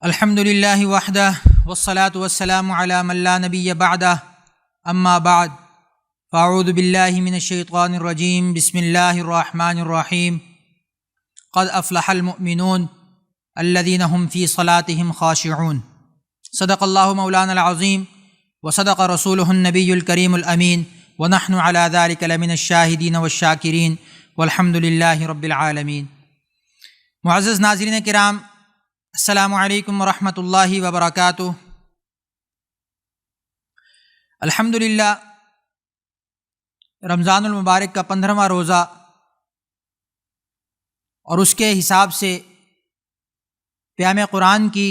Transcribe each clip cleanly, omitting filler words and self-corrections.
الحمد للہ وحدہ والصلاة والسلام علی من لا نبی بعدہ اما بعد فاعوذ باللہ من الشیطان الرجیم بسم اللہ الرحمن الرحیم قد افلح المؤمنون الذین هم فی صلاتهم خاشعون صدق اللہ مولانا العظیم وصدق رسولہ النبی الکریم الامین ونحن علی ذلک لمن الشاہدین والشاکرین والحمد للہ رب العالمین۔ معزز ناظرین کرام، السلام علیکم ورحمۃ اللہ وبرکاتہ۔ الحمدللہ رمضان المبارک کا 15واں روزہ اور اس کے حساب سے پیام قرآن کی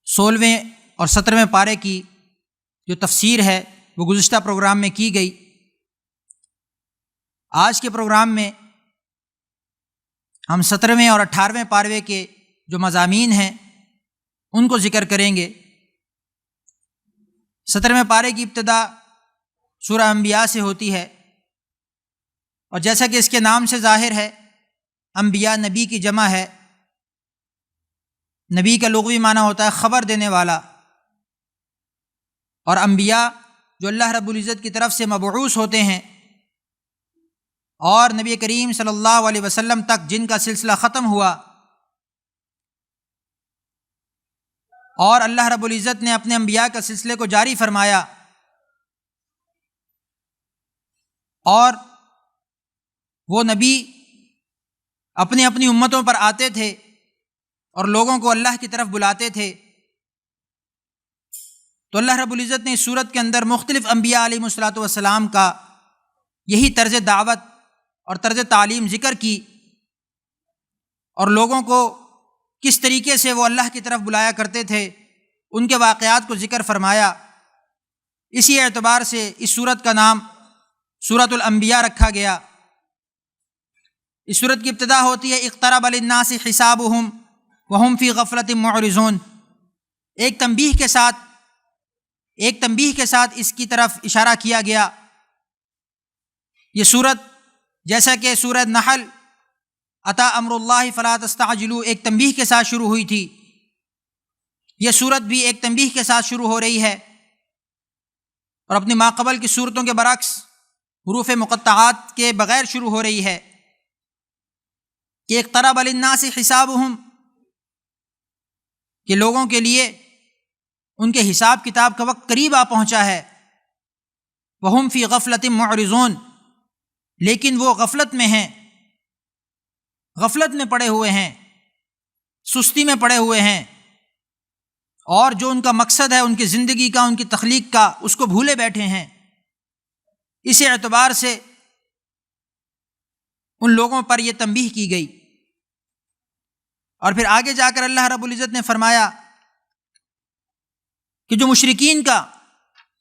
16ویں اور 17ویں پارے کی جو تفسیر ہے وہ گزشتہ پروگرام میں کی گئی۔ آج کے پروگرام میں ہم 17ویں اور 18ویں پارے کے جو مضامین ہیں ان کو ذکر کریں گے۔ 17ویں پارے کی ابتدا سورہ انبیاء سے ہوتی ہے، اور جیسا کہ اس کے نام سے ظاہر ہے انبیاء نبی کی جمع ہے۔ نبی کا لغوی معنی ہوتا ہے خبر دینے والا، اور انبیاء جو اللہ رب العزت کی طرف سے مبعوث ہوتے ہیں اور نبی کریم صلی اللہ علیہ وسلم تک جن کا سلسلہ ختم ہوا، اور اللہ رب العزت نے اپنے انبیاء کا سلسلے کو جاری فرمایا، اور وہ نبی اپنی اپنی امتوں پر آتے تھے اور لوگوں کو اللہ کی طرف بلاتے تھے۔ تو اللہ رب العزت نے اس صورت کے اندر مختلف انبیاء علیہ الصلوۃ والسلام کا یہی طرز دعوت اور طرز تعلیم ذکر کی، اور لوگوں کو کس طریقے سے وہ اللہ کی طرف بلایا کرتے تھے ان کے واقعات کو ذکر فرمایا۔ اسی اعتبار سے اس سورت کا نام سورۃ الانبیاء رکھا گیا۔ اس سورت کی ابتدا ہوتی ہے اقترب للناس حسابهم وهم فی غفلۃ معرضون۔ ایک تنبیہ کے ساتھ اس کی طرف اشارہ کیا گیا۔ یہ سورت جیسا کہ سورہ نحل اتی امر اللہ فلا تستعجلوا ایک تنبیہ کے ساتھ شروع ہوئی تھی، یہ سورت بھی ایک تنبیہ کے ساتھ شروع ہو رہی ہے، اور اپنی ماقبل کی صورتوں کے برعکس حروف مقطعات کے بغیر شروع ہو رہی ہے کہ اقترب للناس حسابهم، کہ لوگوں کے لیے ان کے حساب کتاب کا وقت قریب آ پہنچا ہے۔ وہم فی غفلۃ معرضون، لیکن وہ غفلت میں ہیں، غفلت میں پڑے ہوئے ہیں، سستی میں پڑے ہوئے ہیں، اور جو ان کا مقصد ہے ان کی زندگی کا، ان کی تخلیق کا، اس کو بھولے بیٹھے ہیں۔ اس اعتبار سے ان لوگوں پر یہ تنبیہ کی گئی۔ اور پھر آگے جا کر اللہ رب العزت نے فرمایا کہ جو مشرکین کا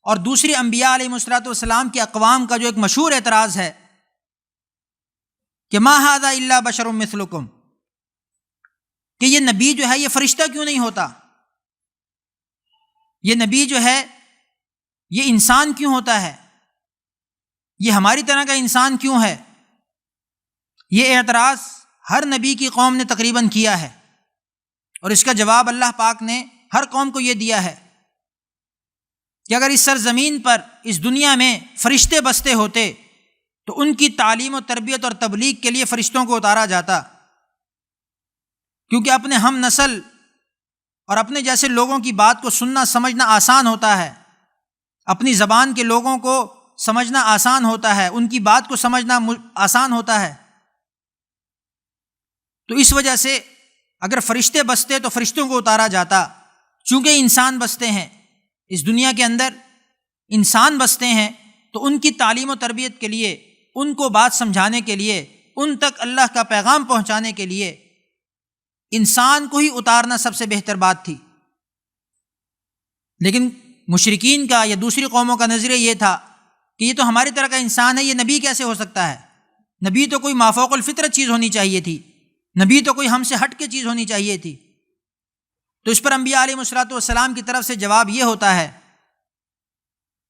اور دوسری انبیاء علیہ الصلوۃ والسلام کی اقوام کا جو ایک مشہور اعتراض ہے کہ ما ھذا الا بشر مثلکم، کہ یہ نبی جو ہے یہ فرشتہ کیوں نہیں ہوتا، یہ نبی جو ہے یہ انسان کیوں ہوتا ہے، یہ ہماری طرح کا انسان کیوں ہے۔ یہ اعتراض ہر نبی کی قوم نے تقریباً کیا ہے، اور اس کا جواب اللہ پاک نے ہر قوم کو یہ دیا ہے کہ اگر اس سرزمین پر، اس دنیا میں فرشتے بستے ہوتے تو ان کی تعلیم و تربیت اور تبلیغ کے لیے فرشتوں کو اتارا جاتا، کیونکہ اپنے ہم نسل اور اپنے جیسے لوگوں کی بات کو سننا سمجھنا آسان ہوتا ہے، اپنی زبان کے لوگوں کو سمجھنا آسان ہوتا ہے، ان کی بات کو سمجھنا آسان ہوتا ہے۔ تو اس وجہ سے اگر فرشتے بستے تو فرشتوں کو اتارا جاتا، چونکہ انسان بستے ہیں اس دنیا کے اندر، انسان بستے ہیں، تو ان کی تعلیم و تربیت کے لیے، ان کو بات سمجھانے کے لیے، ان تک اللہ کا پیغام پہنچانے کے لیے انسان کو ہی اتارنا سب سے بہتر بات تھی۔ لیکن مشرکین کا یا دوسری قوموں کا نظریہ یہ تھا کہ یہ تو ہماری طرح کا انسان ہے، یہ نبی کیسے ہو سکتا ہے، نبی تو کوئی مافوق الفطرت چیز ہونی چاہیے تھی، نبی تو کوئی ہم سے ہٹ کے چیز ہونی چاہیے تھی۔ تو اس پر انبیاء علیہ الصلوۃ والسلام کی طرف سے جواب یہ ہوتا ہے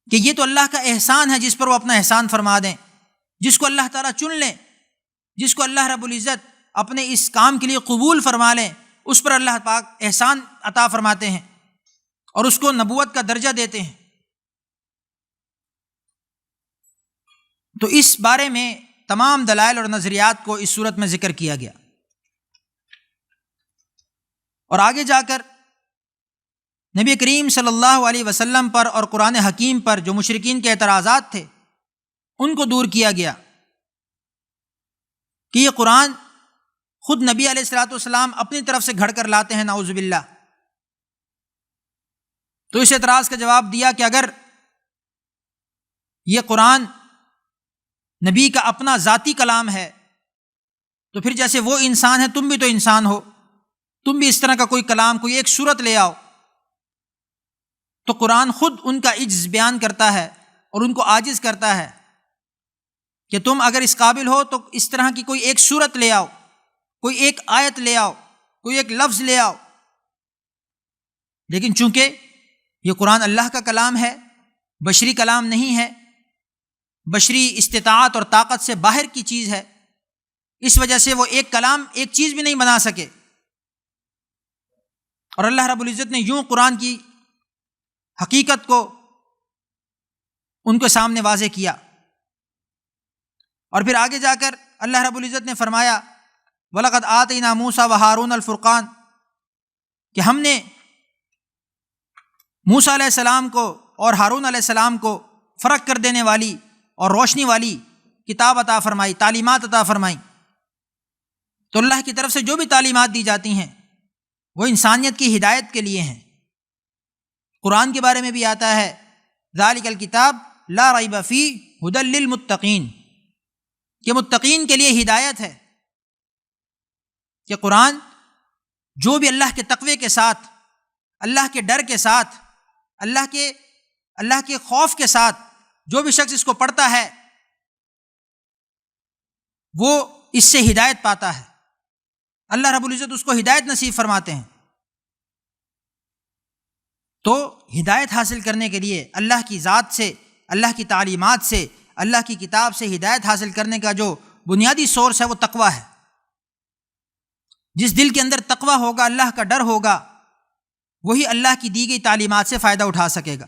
کہ یہ تو اللہ کا احسان ہے جس پر وہ اپنا احسان فرما دیں، جس کو اللہ تعالیٰ چن لیں، جس کو اللہ رب العزت اپنے اس کام کے لیے قبول فرما لیں، اس پر اللہ پاک احسان عطا فرماتے ہیں اور اس کو نبوت کا درجہ دیتے ہیں۔ تو اس بارے میں تمام دلائل اور نظریات کو اس صورت میں ذکر کیا گیا، اور آگے جا کر نبی کریم صلی اللہ علیہ وسلم پر اور قرآن حکیم پر جو مشرکین کے اعتراضات تھے ان کو دور کیا گیا کہ یہ قرآن خود نبی علیہ الصلوۃ والسلام اپنی طرف سے گھڑ کر لاتے ہیں، نعوذ باللہ۔ تو اس اعتراض کا جواب دیا کہ اگر یہ قرآن نبی کا اپنا ذاتی کلام ہے تو پھر جیسے وہ انسان ہے تم بھی تو انسان ہو، تم بھی اس طرح کا کوئی کلام، کوئی ایک صورت لے آؤ۔ تو قرآن خود ان کا عجز بیان کرتا ہے اور ان کو عاجز کرتا ہے کہ تم اگر اس قابل ہو تو اس طرح کی کوئی ایک صورت لے آؤ، کوئی ایک آیت لے آؤ، کوئی ایک لفظ لے آؤ۔ لیکن چونکہ یہ قرآن اللہ کا کلام ہے، بشری کلام نہیں ہے، بشری استطاعت اور طاقت سے باہر کی چیز ہے، اس وجہ سے وہ ایک کلام ایک چیز بھی نہیں بنا سکے۔ اور اللہ رب العزت نے یوں قرآن کی حقیقت کو ان کے سامنے واضح کیا۔ اور پھر آگے جا کر اللہ رب العزت نے فرمایا وَلَقَدْ آتَيْنَا مُوسَىٰ وَهَارُونَ الْفُرْقَانَ، کہ ہم نے موسیٰ علیہ السلام کو اور ہارون علیہ السلام کو فرق کر دینے والی اور روشنی والی کتاب عطا فرمائی، تعلیمات عطا فرمائی۔ تو اللہ کی طرف سے جو بھی تعلیمات دی جاتی ہیں وہ انسانیت کی ہدایت کے لیے ہیں۔ قرآن کے بارے میں بھی آتا ہے ذالک الکتاب لا ریب فیہ ھدی للمتقین، کہ متقین کے لیے ہدایت ہے، کہ قرآن جو بھی اللہ کے تقوی کے ساتھ، اللہ کے ڈر کے ساتھ، اللہ کے خوف کے ساتھ جو بھی شخص اس کو پڑھتا ہے وہ اس سے ہدایت پاتا ہے، اللہ رب العزت اس کو ہدایت نصیب فرماتے ہیں۔ تو ہدایت حاصل کرنے کے لیے اللہ کی ذات سے، اللہ کی تعلیمات سے، اللہ کی کتاب سے ہدایت حاصل کرنے کا جو بنیادی سورس ہے وہ تقوی ہے۔ جس دل کے اندر تقوی ہوگا، اللہ کا ڈر ہوگا، وہی اللہ کی دی گئی تعلیمات سے فائدہ اٹھا سکے گا۔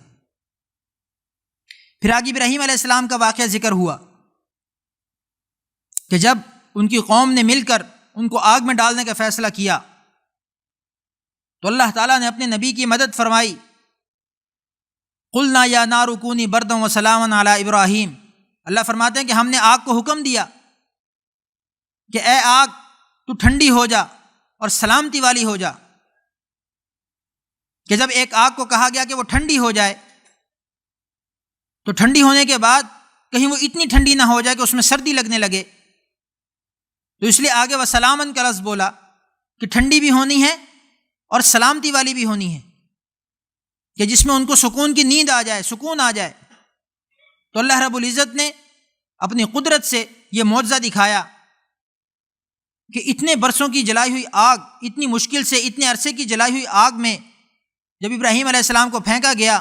پھر آگے ابراہیم علیہ السلام کا واقعہ ذکر ہوا کہ جب ان کی قوم نے مل کر ان کو آگ میں ڈالنے کا فیصلہ کیا تو اللہ تعالیٰ نے اپنے نبی کی مدد فرمائی۔ قلنا یا نار کونی بردا وسلاما علی ابراہیم، اللہ فرماتے ہیں کہ ہم نے آگ کو حکم دیا کہ اے آگ تو ٹھنڈی ہو جا اور سلامتی والی ہو جا، کہ جب ایک آگ کو کہا گیا کہ وہ ٹھنڈی ہو جائے تو ٹھنڈی ہونے کے بعد کہیں وہ اتنی ٹھنڈی نہ ہو جائے کہ اس میں سردی لگنے لگے، تو اس لیے آگے وہ سلامن کا لفظ بولا کہ ٹھنڈی بھی ہونی ہے اور سلامتی والی بھی ہونی ہے، کہ جس میں ان کو سکون کی نیند آ جائے، سکون آ جائے۔ تو اللہ رب العزت نے اپنی قدرت سے یہ معجزہ دکھایا کہ اتنے برسوں کی جلائی ہوئی آگ، اتنی مشکل سے اتنے عرصے کی جلائی ہوئی آگ میں جب ابراہیم علیہ السلام کو پھینکا گیا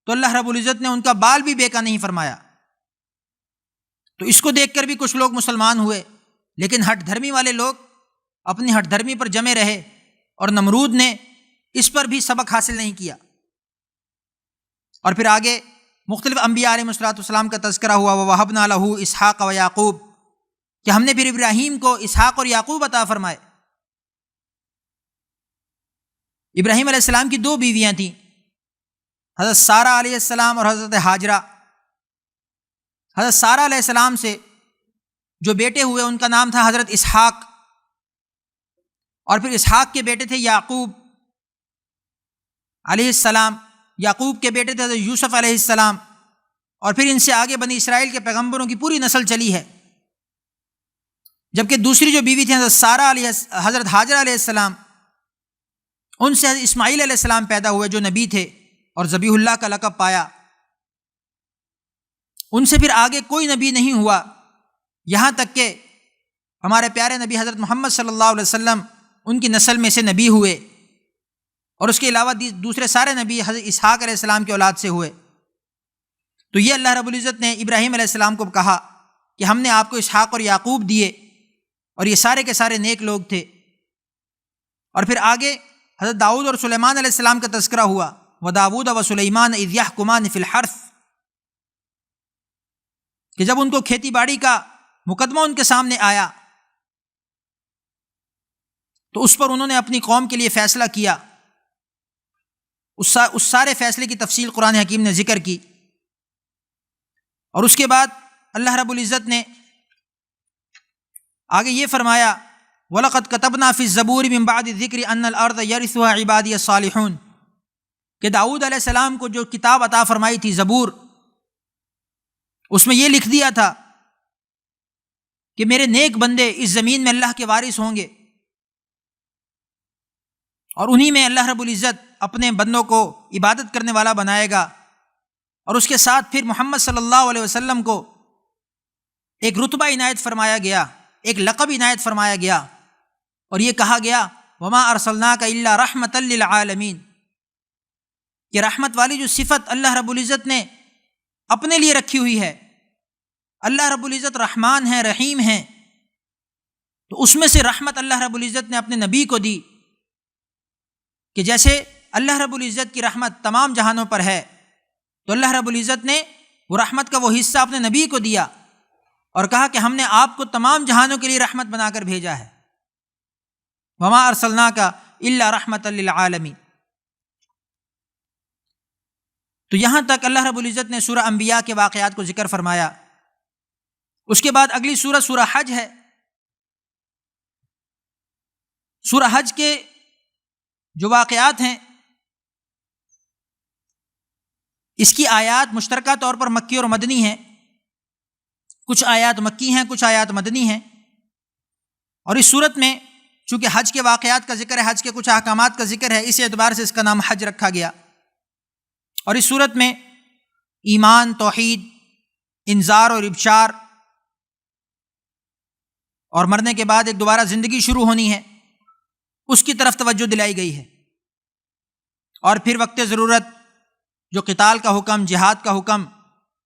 تو اللہ رب العزت نے ان کا بال بھی بیکا نہیں فرمایا۔ تو اس کو دیکھ کر بھی کچھ لوگ مسلمان ہوئے، لیکن ہٹ دھرمی والے لوگ اپنی ہٹ دھرمی پر جمے رہے اور نمرود نے اس پر بھی سبق حاصل نہیں کیا۔ اور پھر آگے مختلف انبیاء علیہ السلام کا تذکرہ ہوا، وَوَهَبْنَا لَهُ اسحاق وَيَعْقُوب، کہ ہم نے پھر ابراہیم کو اسحاق اور یعقوب عطا فرمائے۔ ابراہیم علیہ السلام کی دو بیویاں تھیں، حضرت سارہ علیہ السلام اور حضرت ہاجرہ۔ حضرت سارہ علیہ السلام سے جو بیٹے ہوئے ان کا نام تھا حضرت اسحاق، اور پھر اسحاق کے بیٹے تھے یعقوب علیہ السلام، یعقوب کے بیٹے تھے حضرت یوسف علیہ السلام، اور پھر ان سے آگے بنی اسرائیل کے پیغمبروں کی پوری نسل چلی ہے۔ جبکہ دوسری جو بیوی تھی حضرت ہاجرہ علیہ السلام، ان سے حضرت اسماعیل علیہ السلام پیدا ہوئے جو نبی تھے اور ذبیح اللہ کا لقب پایا۔ ان سے پھر آگے کوئی نبی نہیں ہوا، یہاں تک کہ ہمارے پیارے نبی حضرت محمد صلی اللہ علیہ وسلم ان کی نسل میں سے نبی ہوئے، اور اس کے علاوہ دوسرے سارے نبی حضرت اسحاق علیہ السلام کی اولاد سے ہوئے۔ تو یہ اللہ رب العزت نے ابراہیم علیہ السلام کو کہا کہ ہم نے آپ کو اسحاق اور یعقوب دیے، اور یہ سارے کے سارے نیک لوگ تھے۔ اور پھر آگے حضرت داؤد اور سلیمان علیہ السلام کا تذکرہ ہوا، وَدَاوُودَ وَسُلَيْمَانَ إِذْ يَحْكُمَانِ فِي الْحَرْثِ، کہ جب ان کو کھیتی باڑی کا مقدمہ ان کے سامنے آیا تو اس پر انہوں نے اپنی قوم کے لیے فیصلہ کیا۔ اس سارے فیصلے کی تفصیل قرآن حکیم نے ذکر کی، اور اس کے بعد اللہ رب العزت نے آگے یہ فرمایا، وَلَقَدْ كَتَبْنَا فِي الزَّبُورِ مِن بَعْدِ الذِّكْرِ أَنَّ الْأَرْضَ يَرِثُهَا عِبَادِيَ الصَّالِحُونَ، کہ داؤد علیہ السلام کو جو کتاب عطا فرمائی تھی زبور، اس میں یہ لکھ دیا تھا کہ میرے نیک بندے اس زمین میں اللہ کے وارث ہوں گے، اور انہی میں اللہ رب العزت اپنے بندوں کو عبادت کرنے والا بنائے گا۔ اور اس کے ساتھ پھر محمد صلی اللہ علیہ وسلم کو ایک رتبہ عنایت فرمایا گیا، ایک لقب عنایت فرمایا گیا، اور یہ کہا گیا وَمَا أَرْسَلْنَاكَ إِلَّا رَحْمَةً لِّلْعَالَمِينَ، کہ رحمت والی جو صفت اللہ رب العزت نے اپنے لیے رکھی ہوئی ہے، اللہ رب العزت رحمان ہے، رحیم ہے، تو اس میں سے رحمت اللہ رب العزت نے اپنے نبی کو دی، کہ جیسے اللہ رب العزت کی رحمت تمام جہانوں پر ہے، تو اللہ رب العزت نے وہ رحمت کا وہ حصہ اپنے نبی کو دیا اور کہا کہ ہم نے آپ کو تمام جہانوں کے لیے رحمت بنا کر بھیجا ہے، وَمَا أَرْسَلْنَاكَ إِلَّا رَحْمَةً لِّلْعَالَمِينَ۔ تو یہاں تک اللہ رب العزت نے سورہ انبیاء کے واقعات کو ذکر فرمایا۔ اس کے بعد اگلی سورہ سورہ حج ہے۔ سورہ حج کے جو واقعات ہیں اس کی آیات مشترکہ طور پر مکی اور مدنی ہیں، کچھ آیات مکی ہیں، کچھ آیات مدنی ہیں، اور اس صورت میں چونکہ حج کے واقعات کا ذکر ہے، حج کے کچھ احکامات کا ذکر ہے، اس اعتبار سے اس کا نام حج رکھا گیا۔ اور اس صورت میں ایمان، توحید، انذار اور ابشار، اور مرنے کے بعد ایک دوبارہ زندگی شروع ہونی ہے، اس کی طرف توجہ دلائی گئی ہے، اور پھر وقت ضرورت جو قتال کا حکم، جہاد کا حکم،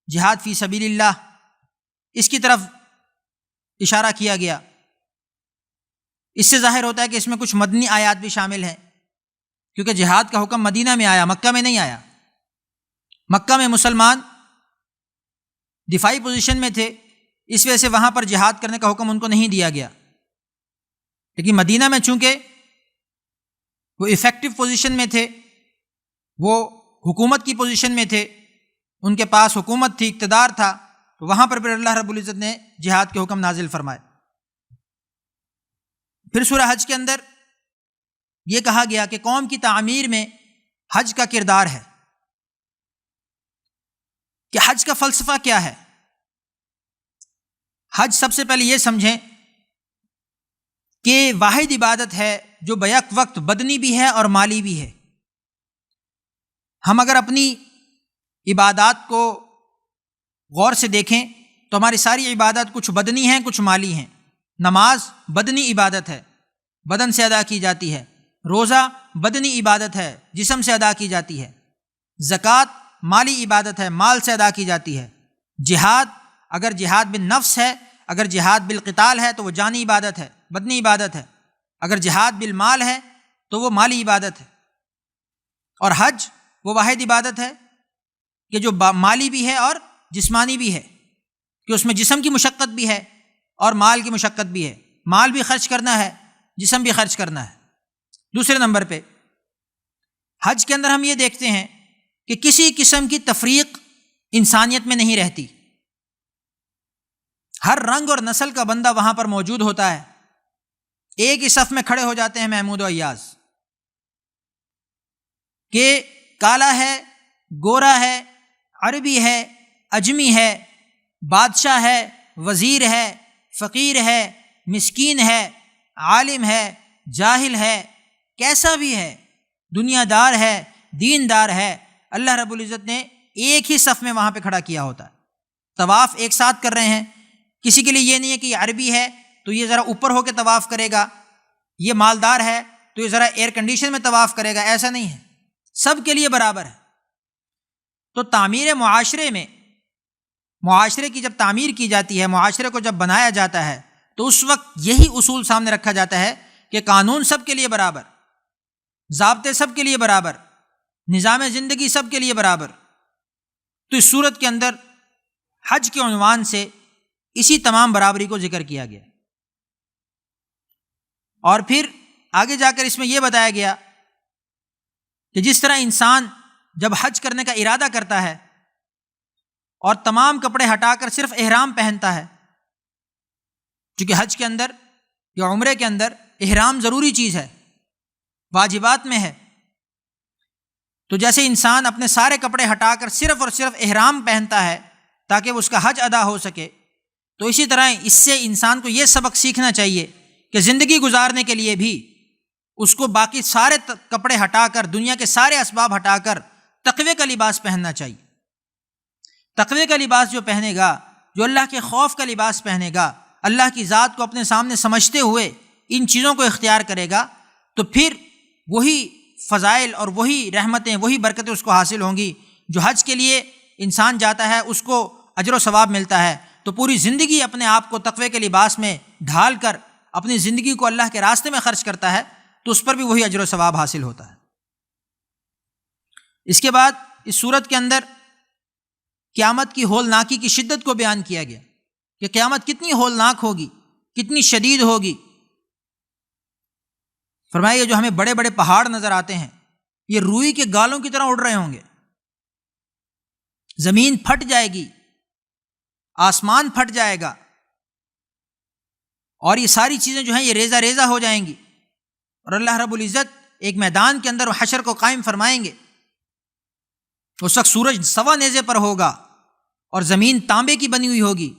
جہاد فی سبیل اللہ، اس کی طرف اشارہ کیا گیا۔ اس سے ظاہر ہوتا ہے کہ اس میں کچھ مدنی آیات بھی شامل ہیں، کیونکہ جہاد کا حکم مدینہ میں آیا، مکہ میں نہیں آیا۔ مکہ میں مسلمان دفاعی پوزیشن میں تھے، اس وجہ سے وہاں پر جہاد کرنے کا حکم ان کو نہیں دیا گیا، لیکن مدینہ میں چونکہ وہ ایفیکٹو پوزیشن میں تھے، وہ حکومت کی پوزیشن میں تھے، ان کے پاس حکومت تھی، اقتدار تھا، تو وہاں پر اللہ رب العزت نے جہاد کے حکم نازل فرمائے۔ پھر سورہ حج کے اندر یہ کہا گیا کہ قوم کی تعمیر میں حج کا کردار ہے، کہ حج کا فلسفہ کیا ہے۔ حج سب سے پہلے یہ سمجھیں کہ واحد عبادت ہے جو بیک وقت بدنی بھی ہے اور مالی بھی ہے۔ ہم اگر اپنی عبادات کو غور سے دیکھیں تو ہماری ساری عبادات کچھ بدنی ہیں، کچھ مالی ہیں۔ نماز بدنی عبادت ہے، بدن سے ادا کی جاتی ہے۔ روزہ بدنی عبادت ہے، جسم سے ادا کی جاتی ہے۔ زکوٰۃ مالی عبادت ہے، مال سے ادا کی جاتی ہے۔ جہاد اگر جہاد بالنفس ہے، اگر جہاد بالقتال ہے تو وہ جانی عبادت ہے، بدنی عبادت ہے۔ اگر جہاد بالمال ہے تو وہ مالی عبادت ہے۔ اور حج وہ واحد عبادت ہے کہ جو مالی بھی ہے اور جسمانی بھی ہے، کہ اس میں جسم کی مشقت بھی ہے اور مال کی مشقت بھی ہے، مال بھی خرچ کرنا ہے، جسم بھی خرچ کرنا ہے۔ دوسرے نمبر پہ حج کے اندر ہم یہ دیکھتے ہیں کہ کسی قسم کی تفریق انسانیت میں نہیں رہتی، ہر رنگ اور نسل کا بندہ وہاں پر موجود ہوتا ہے، ایک ہی صف میں کھڑے ہو جاتے ہیں محمود و ایاز، کہ کالا ہے، گورا ہے، عربی ہے، اجمی ہے، بادشاہ ہے، وزیر ہے، فقیر ہے، مسکین ہے، عالم ہے، جاہل ہے، کیسا بھی ہے، دنیا دار ہے، دیندار ہے، اللہ رب العزت نے ایک ہی صف میں وہاں پہ کھڑا کیا ہوتا ہے۔ طواف ایک ساتھ کر رہے ہیں، کسی کے لیے یہ نہیں ہے کہ یہ عربی ہے تو یہ ذرا اوپر ہو کے طواف کرے گا، یہ مالدار ہے تو یہ ذرا ایئر کنڈیشن میں طواف کرے گا، ایسا نہیں ہے، سب کے لیے برابر ہے۔ تو تعمیر معاشرے میں، معاشرے کی جب تعمیر کی جاتی ہے، معاشرے کو جب بنایا جاتا ہے تو اس وقت یہی اصول سامنے رکھا جاتا ہے کہ قانون سب کے لیے برابر، ضابطے سب کے لیے برابر، نظام زندگی سب کے لیے برابر۔ تو اس صورت کے اندر حج کے عنوان سے اسی تمام برابری کو ذکر کیا گیا، اور پھر آگے جا کر اس میں یہ بتایا گیا کہ جس طرح انسان جب حج کرنے کا ارادہ کرتا ہے اور تمام کپڑے ہٹا کر صرف احرام پہنتا ہے، چونکہ حج کے اندر یا عمرے کے اندر احرام ضروری چیز ہے، واجبات میں ہے، تو جیسے انسان اپنے سارے کپڑے ہٹا کر صرف اور صرف احرام پہنتا ہے تاکہ وہ اس کا حج ادا ہو سکے، تو اسی طرح اس سے انسان کو یہ سبق سیکھنا چاہیے کہ زندگی گزارنے کے لیے بھی اس کو باقی سارے کپڑے ہٹا کر، دنیا کے سارے اسباب ہٹا کر تقوی کا لباس پہننا چاہیے۔ تقوی کا لباس جو پہنے گا، جو اللہ کے خوف کا لباس پہنے گا، اللہ کی ذات کو اپنے سامنے سمجھتے ہوئے ان چیزوں کو اختیار کرے گا، تو پھر وہی فضائل اور وہی رحمتیں، وہی برکتیں اس کو حاصل ہوں گی جو حج کے لیے انسان جاتا ہے، اس کو اجر و ثواب ملتا ہے۔ تو پوری زندگی اپنے آپ کو تقوی کے لباس میں ڈھال کر اپنی زندگی کو اللہ کے راستے میں خرچ کرتا ہے تو اس پر بھی وہی اجر و ثواب حاصل ہوتا ہے۔ اس کے بعد اس صورت کے اندر قیامت کی ہولناکی کی شدت کو بیان کیا گیا کہ قیامت کتنی ہولناک ہوگی، کتنی شدید ہوگی۔ فرمایا جو ہمیں بڑے بڑے پہاڑ نظر آتے ہیں یہ روئی کے گالوں کی طرح اڑ رہے ہوں گے، زمین پھٹ جائے گی، آسمان پھٹ جائے گا، اور یہ ساری چیزیں جو ہیں یہ ریزہ ریزہ ہو جائیں گی، اور اللہ رب العزت ایک میدان کے اندر حشر کو قائم فرمائیں گے۔ اس وقت سورج سوا نیزے پر ہوگا اور زمین تانبے کی بنی ہوئی ہوگی،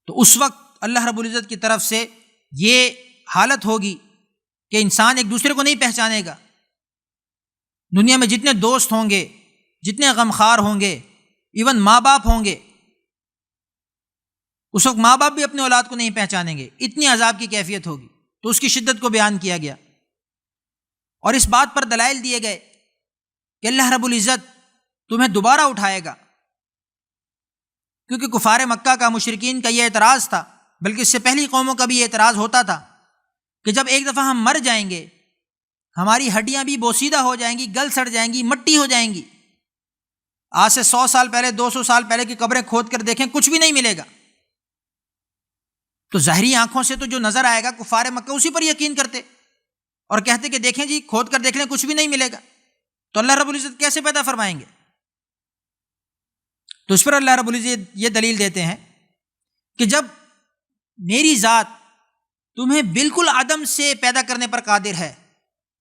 تو اس وقت اللہ رب العزت کی طرف سے یہ حالت ہوگی کہ انسان ایک دوسرے کو نہیں پہچانے گا۔ دنیا میں جتنے دوست ہوں گے، جتنے غمخوار ہوں گے، ایون ماں باپ ہوں گے، اس وقت ماں باپ بھی اپنے اولاد کو نہیں پہچانیں گے، اتنی عذاب کی کیفیت ہوگی۔ تو اس کی شدت کو بیان کیا گیا، اور اس بات پر دلائل دیے گئے کہ اللہ رب العزت تمہیں دوبارہ اٹھائے گا، کیونکہ کفار مکہ کا، مشرکین کا یہ اعتراض تھا، بلکہ اس سے پہلی قوموں کا بھی یہ اعتراض ہوتا تھا کہ جب ایک دفعہ ہم مر جائیں گے ہماری ہڈیاں بھی بوسیدہ ہو جائیں گی، گل سڑ جائیں گی، مٹی ہو جائیں گی۔ آج سے 100 سال پہلے، 200 سال پہلے کی قبریں کھود کر دیکھیں، کچھ بھی نہیں ملے گا۔ تو ظاہری آنکھوں سے تو جو نظر آئے گا کفار مکہ اسی پر یقین کرتے اور کہتے کہ دیکھیں جی کھود کر دیکھ لیں، کچھ بھی نہیں ملے گا، تو اللہ رب العزت کیسے پیدا فرمائیں گے؟ تو اس پر اللہ رب العزت یہ دلیل دیتے ہیں کہ جب میری ذات تمہیں بالکل عدم سے پیدا کرنے پر قادر ہے،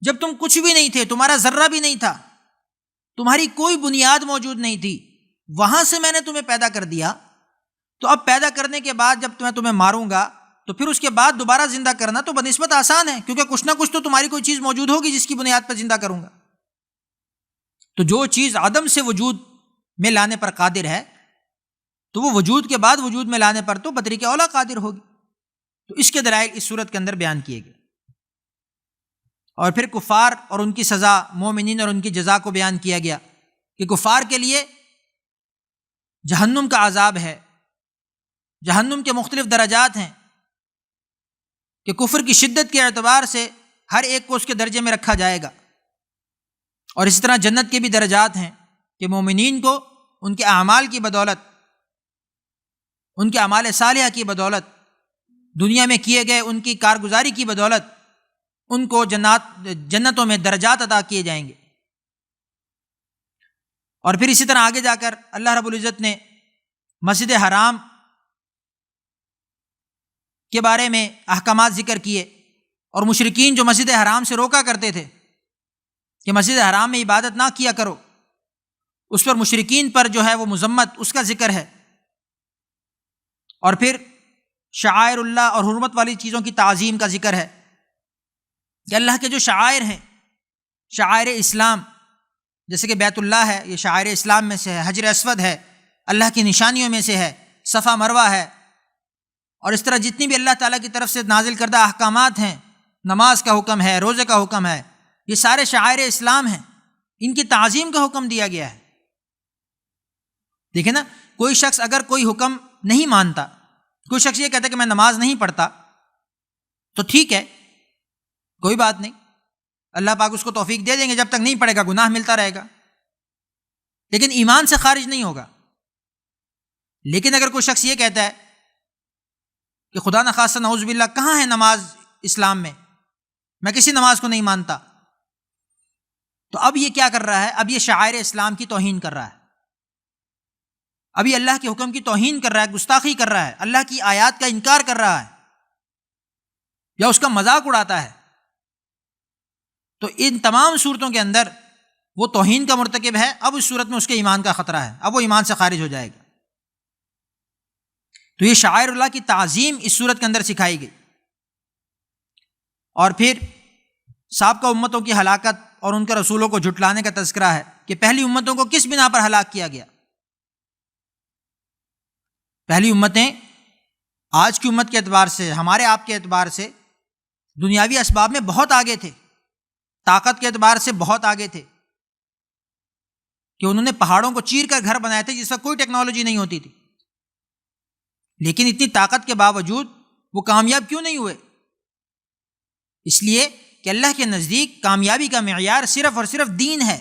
جب تم کچھ بھی نہیں تھے، تمہارا ذرہ بھی نہیں تھا، تمہاری کوئی بنیاد موجود نہیں تھی، وہاں سے میں نے تمہیں پیدا کر دیا، تو اب پیدا کرنے کے بعد جب میں تمہیں ماروں گا تو پھر اس کے بعد دوبارہ زندہ کرنا تو بنسبت آسان ہے، کیونکہ کچھ نہ کچھ تو تمہاری کوئی چیز موجود ہوگی جس کی بنیاد پر زندہ کروں گا۔ تو جو چیز عدم سے وجود میں لانے پر قادر ہے تو وہ وجود کے بعد وجود میں لانے پر تو بدری کے اولا قادر ہوگی۔ تو اس کے دلائل اس صورت کے اندر بیان کیے گئے، اور پھر کفار اور ان کی سزا، مومنین اور ان کی جزا کو بیان کیا گیا کہ کفار کے لیے جہنم کا عذاب ہے، جہنم کے مختلف درجات ہیں کہ کفر کی شدت کے اعتبار سے ہر ایک کو اس کے درجے میں رکھا جائے گا، اور اسی طرح جنت کے بھی درجات ہیں کہ مومنین کو ان کے اعمال کی بدولت، ان کے اعمال صالحہ کی بدولت، دنیا میں کیے گئے ان کی کارگزاری کی بدولت ان کو جنتوں میں درجات عطا کیے جائیں گے۔ اور پھر اسی طرح آگے جا کر اللہ رب العزت نے مسجد حرام کے بارے میں احکامات ذکر کیے، اور مشرکین جو مسجد حرام سے روکا کرتے تھے کہ مسجد حرام میں عبادت نہ کیا کرو، اس پر مشرکین پر جو ہے وہ مذمت، اس کا ذکر ہے۔ اور پھر شعائر اللہ اور حرمت والی چیزوں کی تعظیم کا ذکر ہے کہ اللہ کے جو شعائر ہیں، شعائر اسلام، جیسے کہ بیت اللہ ہے، یہ شعائر اسلام میں سے ہے، حجر اسود ہے، اللہ کی نشانیوں میں سے ہے، صفا مروہ ہے، اور اس طرح جتنی بھی اللہ تعالیٰ کی طرف سے نازل کردہ احکامات ہیں، نماز کا حکم ہے، روزے کا حکم ہے، یہ سارے شعائر اسلام ہیں، ان کی تعظیم کا حکم دیا گیا ہے۔ دیکھیں نا، کوئی شخص اگر کوئی حکم نہیں مانتا، کوئی شخص یہ کہتا ہے کہ میں نماز نہیں پڑھتا، تو ٹھیک ہے، کوئی بات نہیں، اللہ پاک اس کو توفیق دے دیں گے، جب تک نہیں پڑھے گا گناہ ملتا رہے گا، لیکن ایمان سے خارج نہیں ہوگا۔ لیکن اگر کوئی شخص یہ کہتا ہے کہ خدا نخواستہ نعوذ باللہ کہاں ہے نماز اسلام میں کسی نماز کو نہیں مانتا، تو اب یہ کیا کر رہا ہے؟ اب یہ شعائر اسلام کی توہین کر رہا ہے، اب یہ اللہ کے حکم کی توہین کر رہا ہے، گستاخی کر رہا ہے، اللہ کی آیات کا انکار کر رہا ہے یا اس کا مذاق اڑاتا ہے۔ تو ان تمام صورتوں کے اندر وہ توہین کا مرتکب ہے، اب اس صورت میں اس کے ایمان کا خطرہ ہے، اب وہ ایمان سے خارج ہو جائے گا۔ تو یہ شعائر اللہ کی تعظیم اس صورت کے اندر سکھائی گئی۔ اور پھر سابقہ امتوں کی ہلاکت اور ان کے رسولوں کو جھٹلانے کا تذکرہ ہے کہ پہلی امتوں کو کس بنا پر ہلاک کیا گیا۔ پہلی امتیں آج کی امت کے اعتبار سے، ہمارے آپ کے اعتبار سے دنیاوی اسباب میں بہت آگے تھے، طاقت کے اعتبار سے بہت آگے تھے، کہ انہوں نے پہاڑوں کو چیر کر گھر بنائے تھے جس وقت کوئی ٹیکنالوجی نہیں ہوتی تھی، لیکن اتنی طاقت کے باوجود وہ کامیاب کیوں نہیں ہوئے؟ اس لیے کہ اللہ کے نزدیک کامیابی کا معیار صرف اور صرف دین ہے،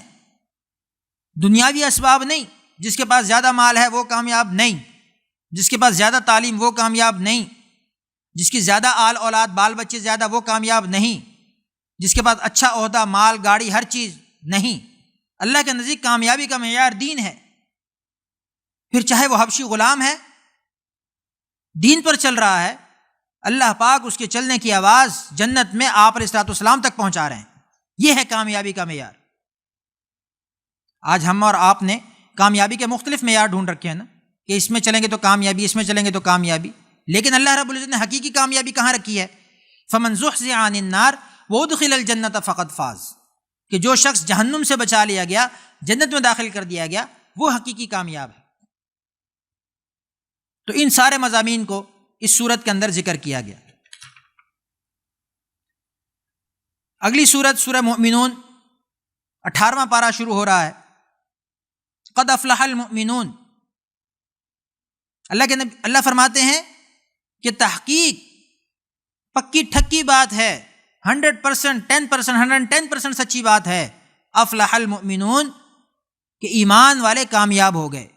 دنیاوی اسباب نہیں۔ جس کے پاس زیادہ مال ہے وہ کامیاب نہیں، جس کے پاس زیادہ تعلیم وہ کامیاب نہیں، جس کی زیادہ آل اولاد بال بچے زیادہ وہ کامیاب نہیں، جس کے پاس اچھا عہدہ مال گاڑی ہر چیز نہیں۔ اللہ کے نزدیک کامیابی کا معیار دین ہے، پھر چاہے وہ حبشی غلام ہے، دین پر چل رہا ہے، اللہ پاک اس کے چلنے کی آواز جنت میں آپ علیہ الصلوۃ والسلام تک پہنچا رہے ہیں۔ یہ ہے کامیابی کا معیار۔ آج ہم اور آپ نے کامیابی کے مختلف معیار ڈھونڈ رکھے ہیں نا، کہ اس میں چلیں گے تو کامیابی، اس میں چلیں گے تو کامیابی، لیکن اللہ رب العزت نے حقیقی کامیابی کہاں رکھی ہے؟ فمن زحزح عن النار وادخل الجنۃ فقد فاز، کہ جو شخص جہنم سے بچا لیا گیا، جنت میں داخل کر دیا گیا، وہ حقیقی کامیاب ہے۔ تو ان سارے مضامین کو اس سورت کے اندر ذکر کیا گیا۔ اگلی سورت سورہ مومنون، 18واں پارہ شروع ہو رہا ہے، قد افلح المؤمنون۔ اللہ فرماتے ہیں کہ تحقیق پکی ٹھکی بات ہے، 100%، 10%، 110% سچی بات ہے، افلح المؤمنون، کہ ایمان والے کامیاب ہو گئے۔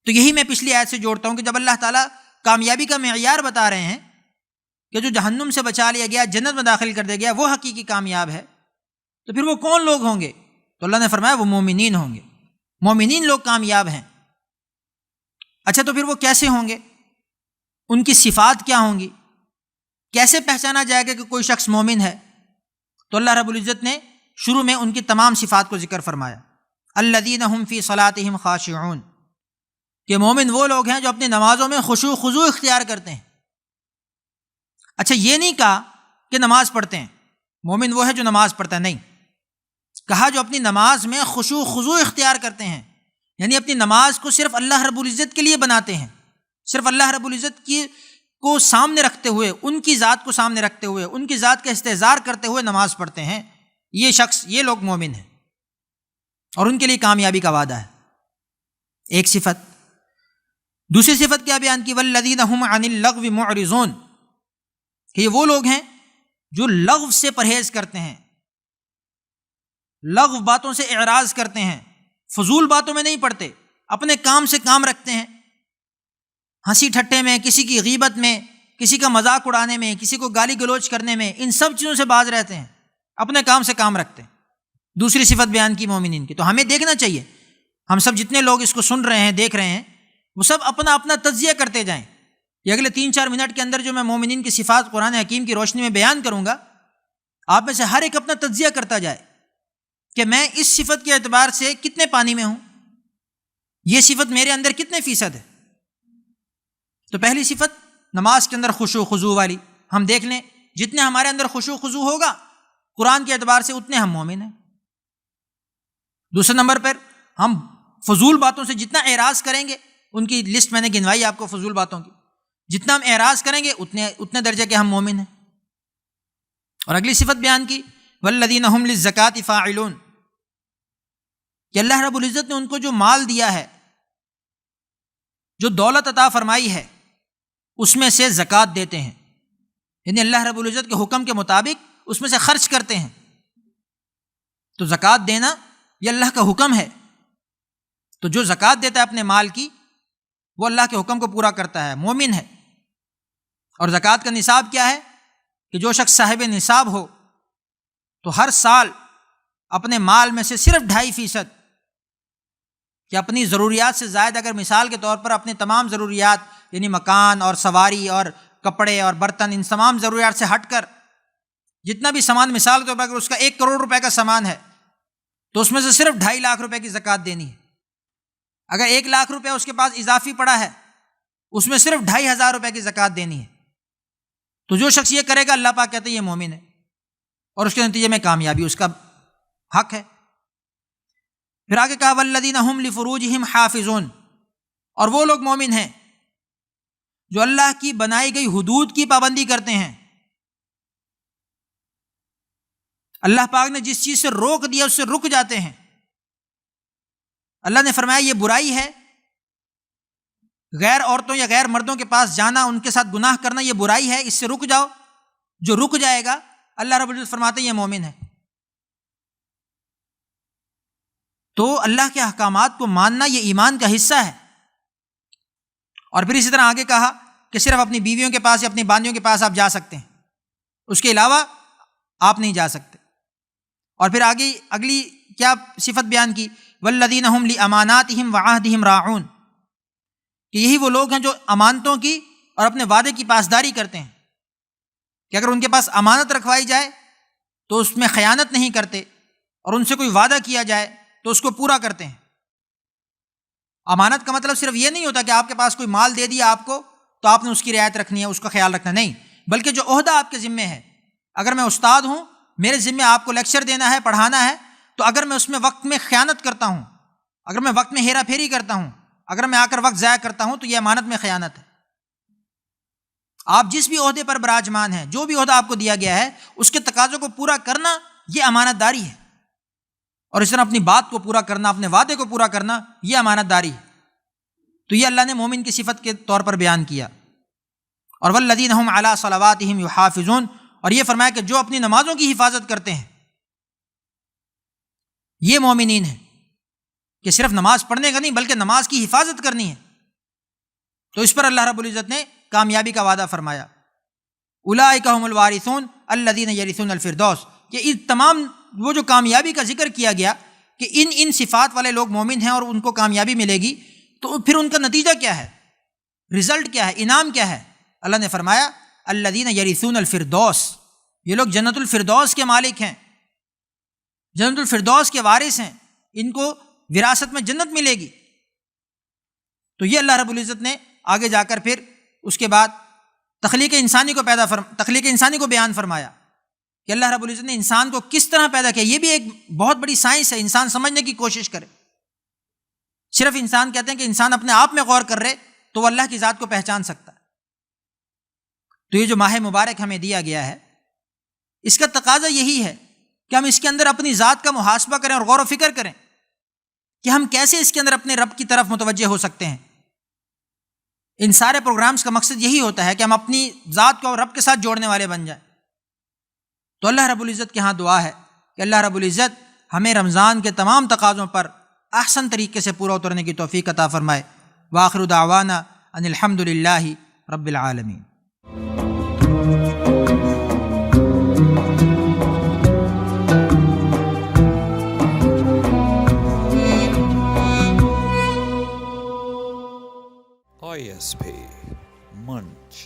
تو یہی میں پچھلی آیت سے جوڑتا ہوں کہ جب اللہ تعالیٰ کامیابی کا معیار بتا رہے ہیں کہ جو جہنم سے بچا لیا گیا، جنت میں داخل کر دیا گیا، وہ حقیقی کامیاب ہے، تو پھر وہ کون لوگ ہوں گے؟ تو اللہ نے فرمایا وہ مومنین ہوں گے، مومنین لوگ کامیاب ہیں۔ اچھا، تو پھر وہ کیسے ہوں گے؟ ان کی صفات کیا ہوں گی؟ کیسے پہچانا جائے گا کہ کوئی شخص مومن ہے؟ تو اللہ رب العزت نے شروع میں ان کی تمام صفات کو ذکر فرمایا، الذین هم فی صلاتہم خاشعون، کہ مومن وہ لوگ ہیں جو اپنی نمازوں میں خشوع خضوع اختیار کرتے ہیں۔ اچھا، یہ نہیں کہا کہ نماز پڑھتے ہیں، مومن وہ ہے جو نماز پڑھتا ہے، نہیں، کہا جو اپنی نماز میں خشوع خضوع اختیار کرتے ہیں، یعنی اپنی نماز کو صرف اللہ رب العزت کے لیے بناتے ہیں، صرف اللہ رب العزت کی کو سامنے رکھتے ہوئے، ان کی ذات کو سامنے رکھتے ہوئے، ان کی ذات کا استحضار کرتے ہوئے نماز پڑھتے ہیں، یہ شخص، یہ لوگ مومن ہیں، اور ان کے لیے کامیابی کا وعدہ ہے۔ ایک صفت۔ دوسری صفت کیا بیان کی؟ والذین هم عن اللغو معرضون، کہ یہ وہ لوگ ہیں جو لغو سے پرہیز کرتے ہیں، لغو باتوں سے اعراض کرتے ہیں، فضول باتوں میں نہیں پڑتے، اپنے کام سے کام رکھتے ہیں، ہنسی ٹھٹے میں، کسی کی غیبت میں، کسی کا مذاق اڑانے میں، کسی کو گالی گلوچ کرنے میں، ان سب چیزوں سے باز رہتے ہیں، اپنے کام سے کام رکھتے ہیں۔ دوسری صفت بیان کی مومنین کی۔ تو ہمیں دیکھنا چاہیے، ہم سب جتنے لوگ اس کو سن رہے ہیں، دیکھ رہے ہیں، وہ سب اپنا اپنا تجزیہ کرتے جائیں۔ یہ اگلے 3-4 منٹ کے اندر جو میں مومنین کی صفات قرآن حکیم کی روشنی میں بیان کروں گا، آپ میں سے ہر ایک اپنا تجزیہ کرتا جائے کہ میں اس صفت کے اعتبار سے کتنے پانی میں ہوں، یہ صفت میرے اندر کتنے فیصد ہے۔ تو پہلی صفت نماز کے اندر خشوع خضوع والی، ہم دیکھ لیں جتنے ہمارے اندر خشوع خضوع ہوگا قرآن کے اعتبار سے اتنے ہم مومن ہیں۔ دوسرے نمبر پر ہم فضول باتوں سے جتنا اعراض کریں گے، ان کی لسٹ میں نے گنوائی آپ کو فضول باتوں کی، جتنا ہم اعراض کریں گے اتنے درجے کے ہم مومن ہیں۔ اور اگلی صفت بیان کی والذین هم للزکاۃ فاعلون، کہ اللہ رب العزت نے ان کو جو مال دیا ہے، جو دولت عطا فرمائی ہے، اس میں سے زکوٰۃ دیتے ہیں، یعنی اللہ رب العزت کے حکم کے مطابق اس میں سے خرچ کرتے ہیں۔ تو زکوٰۃ دینا یہ اللہ کا حکم ہے، تو جو زکوٰۃ دیتا ہے اپنے مال کی وہ اللہ کے حکم کو پورا کرتا ہے، مومن ہے۔ اور زکوٰۃ کا نصاب کیا ہے کہ جو شخص صاحب نصاب ہو تو ہر سال اپنے مال میں سے صرف 2.5% کہ اپنی ضروریات سے زائد، اگر مثال کے طور پر اپنے تمام ضروریات یعنی مکان اور سواری اور کپڑے اور برتن، ان تمام ضروریات سے ہٹ کر جتنا بھی سامان، مثال کے طور پر اگر اس کا 1 کروڑ روپے کا سامان ہے تو اس میں سے صرف 2.5 لاکھ روپے کی زکوٰۃ دینی ہے۔ اگر 1 لاکھ روپے اس کے پاس اضافی پڑا ہے اس میں صرف 2,500 روپے کی زکوٰۃ دینی ہے۔ تو جو شخص یہ کرے گا اللہ پاک کہتے ہیں یہ مومن ہے، اور اس کے نتیجے میں کامیابی اس کا حق ہے۔ پھر آگے کہا والذین هم لفروجہم حافظون، اور وہ لوگ مومن ہیں جو اللہ کی بنائی گئی حدود کی پابندی کرتے ہیں۔ اللہ پاک نے جس چیز سے روک دیا اس سے رک جاتے ہیں۔ اللہ نے فرمایا یہ برائی ہے، غیر عورتوں یا غیر مردوں کے پاس جانا، ان کے ساتھ گناہ کرنا یہ برائی ہے، اس سے رک جاؤ۔ جو رک جائے گا اللہ رب العزت فرماتے ہیں یہ مومن ہے۔ تو اللہ کے احکامات کو ماننا یہ ایمان کا حصہ ہے۔ اور پھر اسی طرح آگے کہا کہ صرف اپنی بیویوں کے پاس یا اپنی باندیوں کے پاس آپ جا سکتے ہیں، اس کے علاوہ آپ نہیں جا سکتے۔ اور پھر آگے اگلی کیا صفت بیان کی والذین هم لاماناتہم وعہدہم راعون، کہ یہی وہ لوگ ہیں جو امانتوں کی اور اپنے وعدے کی پاسداری کرتے ہیں، کہ اگر ان کے پاس امانت رکھوائی جائے تو اس میں خیانت نہیں کرتے، اور ان سے کوئی وعدہ کیا جائے تو اس کو پورا کرتے ہیں۔ امانت کا مطلب صرف یہ نہیں ہوتا کہ آپ کے پاس کوئی مال دے دیا آپ کو تو آپ نے اس کی رعایت رکھنی ہے، اس کا خیال رکھنا، نہیں، بلکہ جو عہدہ آپ کے ذمے ہے، اگر میں استاد ہوں، میرے ذمے آپ کو لیکچر دینا ہے، پڑھانا ہے، تو اگر میں اس میں وقت میں خیانت کرتا ہوں، اگر میں وقت میں ہیرا پھیری کرتا ہوں، اگر میں آ کر وقت ضائع کرتا ہوں تو یہ امانت میں خیانت ہے۔ آپ جس بھی عہدے پر براجمان ہیں، جو بھی عہدہ آپ کو دیا گیا ہے، اس کے تقاضوں کو پورا کرنا یہ امانت داری ہے، اور اس طرح اپنی بات کو پورا کرنا، اپنے وعدے کو پورا کرنا یہ امانت داری ہے۔ تو یہ اللہ نے مومن کی صفت کے طور پر بیان کیا۔ اور والذین هم علی صلواتہم یحافظون، اور یہ فرمایا کہ جو اپنی نمازوں کی حفاظت کرتے ہیں یہ مومنین ہیں، کہ صرف نماز پڑھنے کا نہیں بلکہ نماز کی حفاظت کرنی ہے۔ تو اس پر اللہ رب العزت نے کامیابی کا وعدہ فرمایا، اولئک هم الوارثون الذین یرثون الفردوس، کہ ان تمام وہ جو کامیابی کا ذکر کیا گیا کہ ان صفات والے لوگ مومن ہیں اور ان کو کامیابی ملے گی، تو پھر ان کا نتیجہ کیا ہے، رزلٹ کیا ہے، انعام کیا ہے؟ اللہ نے فرمایا الذین یرثون الفردوس، یہ لوگ جنت الفردوس کے مالک ہیں، جنت الفردوس کے وارث ہیں، ان کو وراثت میں جنت ملے گی۔ تو یہ اللہ رب العزت نے آگے جا کر پھر اس کے بعد تخلیق انسانی کو بیان فرمایا کہ اللہ رب العزت نے انسان کو کس طرح پیدا کیا۔ یہ بھی ایک بہت بڑی سائنس ہے، انسان سمجھنے کی کوشش کرے۔ صرف انسان کہتے ہیں کہ انسان اپنے آپ میں غور کر رہے تو وہ اللہ کی ذات کو پہچان سکتا ہے۔ تو یہ جو ماہ مبارک ہمیں دیا گیا ہے، اس کا تقاضا یہی ہے کہ ہم اس کے اندر اپنی ذات کا محاسبہ کریں اور غور و فکر کریں کہ ہم کیسے اس کے اندر اپنے رب کی طرف متوجہ ہو سکتے ہیں۔ ان سارے پروگرامز کا مقصد یہی ہوتا ہے کہ ہم اپنی ذات کو رب کے ساتھ جوڑنے والے بن جائیں۔ تو اللہ رب العزت کے ہاں دعا ہے کہ اللہ رب العزت ہمیں رمضان کے تمام تقاضوں پر احسن طریقے سے پورا اترنے کی توفیق عطا فرمائے۔ وآخر دعوانا ان الحمد للہ رب العالمین۔ ISP Munch